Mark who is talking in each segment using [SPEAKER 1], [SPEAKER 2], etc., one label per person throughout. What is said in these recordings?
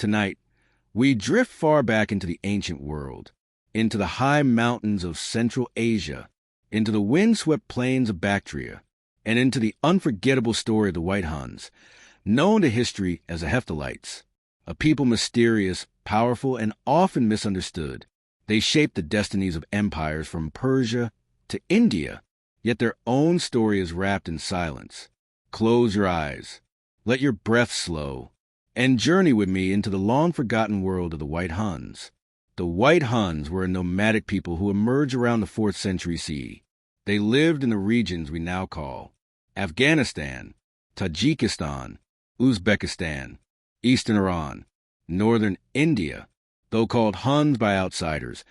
[SPEAKER 1] Tonight, we drift far back into the ancient world, into the high mountains of Central Asia, into the windswept plains of Bactria, and into the unforgettable story of the White Huns, known to history as the Hephthalites, a people mysterious, powerful, and often misunderstood. They shaped the destinies of empires from Persia to India, yet their own story is wrapped in silence. Close your eyes, let your breath slow, and journey with me into the long-forgotten world of the White Huns. The White Huns were a nomadic people who emerged around the 4th century CE. They lived in the regions we now call Afghanistan, Tajikistan, Uzbekistan, Eastern Iran, Northern India. Though called Huns by outsiders,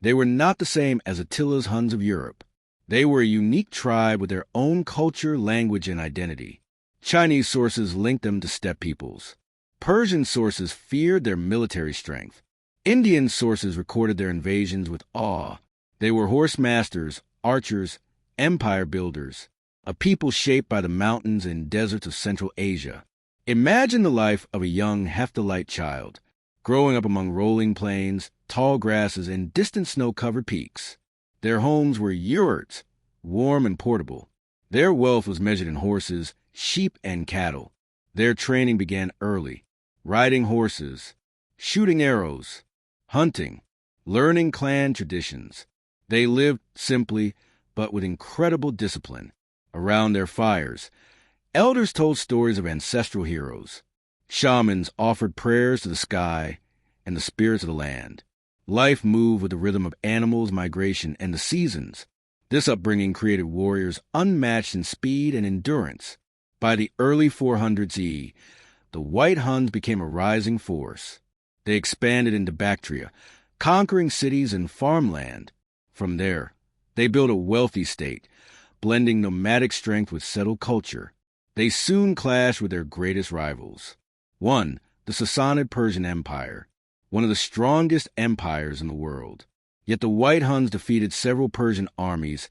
[SPEAKER 1] they were not the same as Attila's Huns of Europe. They were a unique tribe with their own culture, language, and identity. Chinese sources linked them to steppe peoples. Persian sources feared their military strength. Indian sources recorded their invasions with awe. They were horse masters, archers, empire builders, a people shaped by the mountains and deserts of Central Asia. Imagine the life of a young Hephthalite child, growing up among rolling plains, tall grasses, and distant snow-covered peaks. Their homes were yurts, warm and portable. Their wealth was measured in horses, sheep, and cattle. Their training began early, riding horses, shooting arrows, hunting, learning clan traditions. They lived simply, but with incredible discipline. Around their fires, elders told stories of ancestral heroes. Shamans offered prayers to the sky and the spirits of the land. Life moved with the rhythm of animals, migration, and the seasons. This upbringing created warriors unmatched in speed and endurance. By the early 400s CE, the White Huns became a rising force. They expanded into Bactria, conquering cities and farmland. From there, they built a wealthy state, blending nomadic strength with settled culture. They soon clashed with their greatest rivals. 1. The Sasanian Persian Empire, one of the strongest empires in the world. Yet the White Huns defeated several Persian armies,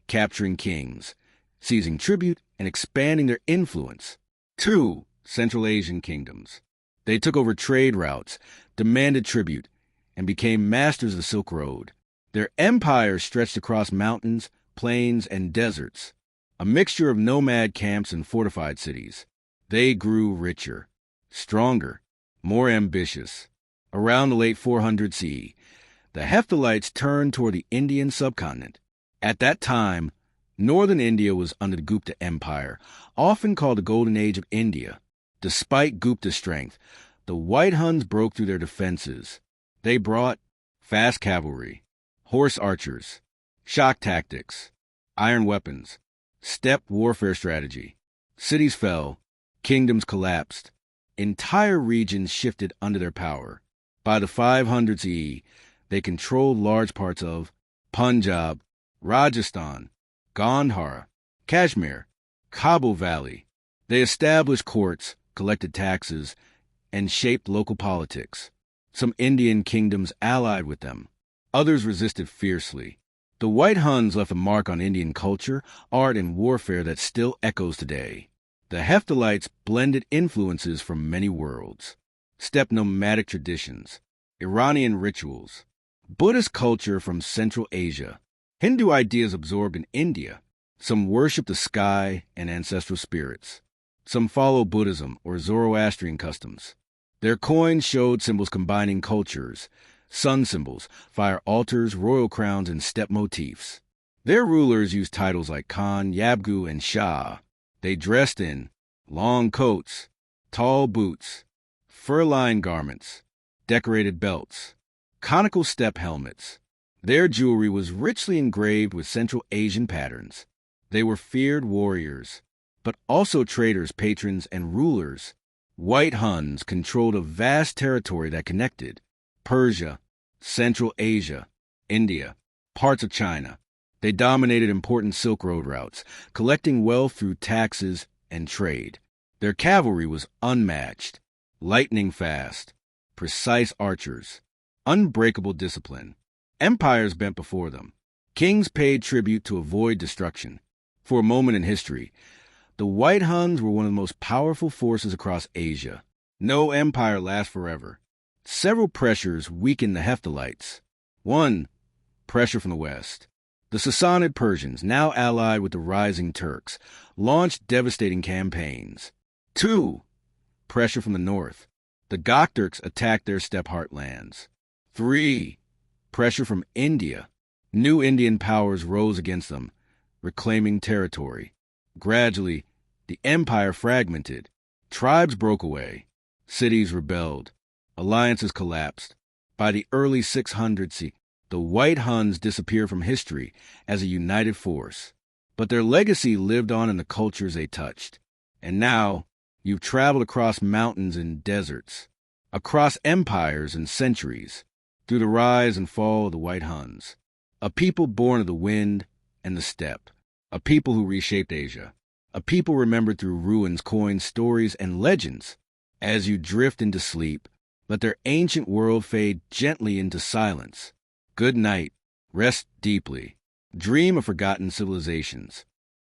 [SPEAKER 1] capturing kings, seizing tribute, and expanding their influence. 2. Central Asian kingdoms. They took over trade routes, demanded tribute, and became masters of the Silk Road. Their empire stretched across mountains, plains, and deserts, a mixture of nomad camps and fortified cities. They grew richer, stronger, more ambitious. Around the late 400 CE, the Hephthalites turned toward the Indian subcontinent. At that time, northern India was under the Gupta Empire, often called the Golden Age of India. Despite Gupta's strength, the White Huns broke through their defenses. They brought fast cavalry, horse archers, shock tactics, iron weapons, steppe warfare strategy. Cities fell, kingdoms collapsed, entire regions shifted under their power. By the 500s CE, they controlled large parts of Punjab, Rajasthan, Gandhara, Kashmir, Kabul Valley. They established courts, collected taxes, and shaped local politics. Some Indian kingdoms allied with them. Others resisted fiercely. The White Huns left a mark on Indian culture, art, and warfare that still echoes today. The Hephthalites blended influences from many worlds. Steppe nomadic traditions, Iranian rituals, Buddhist culture from Central Asia, Hindu ideas absorbed in India. Some worship the sky and ancestral spirits. Some follow Buddhism or Zoroastrian customs. Their coins showed symbols combining cultures, sun symbols, fire altars, royal crowns, and steppe motifs. Their rulers used titles like Khan, Yabgu, and Shah. They dressed in long coats, tall boots, fur-lined garments, decorated belts, conical steppe helmets. Their jewelry was richly engraved with Central Asian patterns. They were feared warriors, but also traders, patrons, and rulers. White Huns controlled a vast territory that connected Persia, Central Asia, India, parts of China. They dominated important Silk Road routes, collecting wealth through taxes and trade. Their cavalry was unmatched, lightning fast, precise archers, unbreakable discipline. Empires bent before them. Kings paid tribute to avoid destruction. For a moment in history, the White Huns were one of the most powerful forces across Asia. No empire lasts forever. Several pressures weakened the Hephthalites. 1. Pressure from the west. The Sasanian Persians, now allied with the rising Turks, launched devastating campaigns. 2. Pressure from the north. The Guptas attacked their steppe heartlands. 3. Pressure from India. New Indian powers rose against them, reclaiming territory. Gradually, the empire fragmented. Tribes broke away. Cities rebelled. Alliances collapsed. By the early 600s, the White Huns disappeared from history as a united force. But their legacy lived on in the cultures they touched. And now, you've traveled across mountains and deserts, across empires and centuries, through the rise and fall of the White Huns, a people born of the wind and the steppe, a people who reshaped Asia, a people remembered through ruins, coins, stories, and legends. As you drift into sleep, let their ancient world fade gently into silence. Good night. Rest deeply. Dream of forgotten civilizations.